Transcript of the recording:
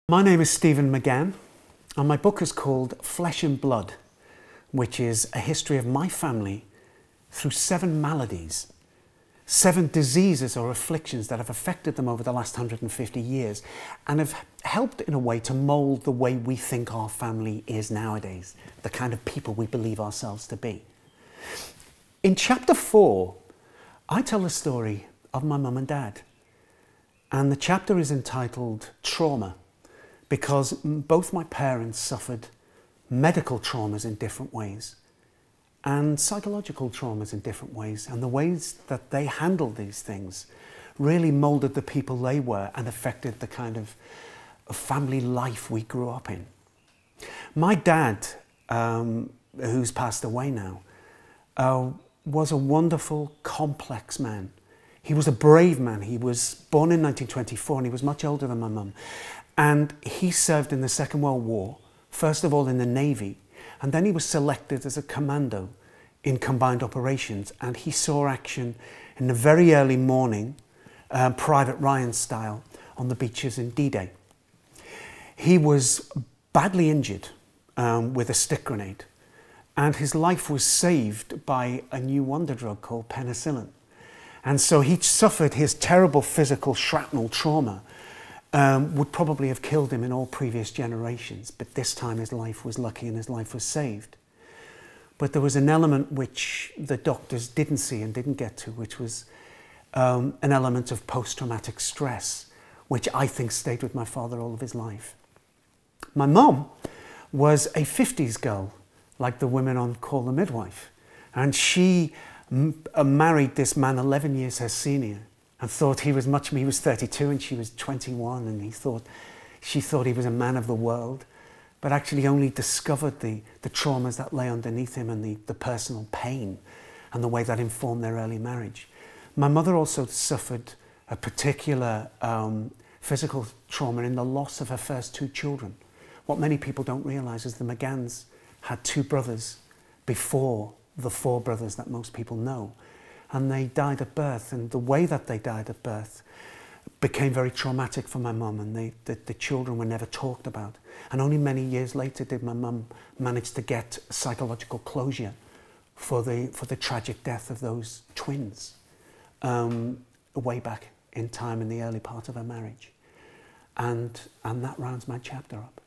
My name is Stephen McGann, and my book is called Flesh and Blood, which is a history of my family through 7 maladies, 7 diseases or afflictions that have affected them over the last 150 years and have helped in a way to mould the way we think our family is nowadays, the kind of people we believe ourselves to be. In chapter 4, I tell the story of my mum and dad, and the chapter is entitled Trauma, because both my parents suffered medical traumas in different ways and psychological traumas in different ways, and the ways that they handled these things really moulded the people they were and affected the kind of family life we grew up in. My dad, who's passed away now, was a wonderful, complex man. He was a brave man. He was born in 1924 and he was much older than my mum. And he served in the Second World War, first of all in the Navy, and then he was selected as a commando in combined operations, and he saw action in the very early morning, Private Ryan style, on the beaches in D-Day. He was badly injured with a stick grenade, and his life was saved by a new wonder drug called penicillin. And so he suffered his terrible physical shrapnel trauma, would probably have killed him in all previous generations, but this time his life was lucky and his life was saved. But there was an element which the doctors didn't see and didn't get to, which was an element of post-traumatic stress, which I think stayed with my father all of his life. My mum was a 50s girl, like the women on Call the Midwife, and she married this man 11 years her senior, and thought he was 32 and she was 21, and she thought he was a man of the world, but actually only discovered the traumas that lay underneath him and the personal pain and the way that informed their early marriage. My mother also suffered a particular physical trauma in the loss of her first 2 children. What many people don't realize is the McGanns had 2 brothers before the 4 brothers that most people know. And they died at birth, and the way that they died at birth became very traumatic for my mum, and the children were never talked about. And only many years later did my mum manage to get psychological closure for the tragic death of those twins way back in time in the early part of her marriage. And that rounds my chapter up.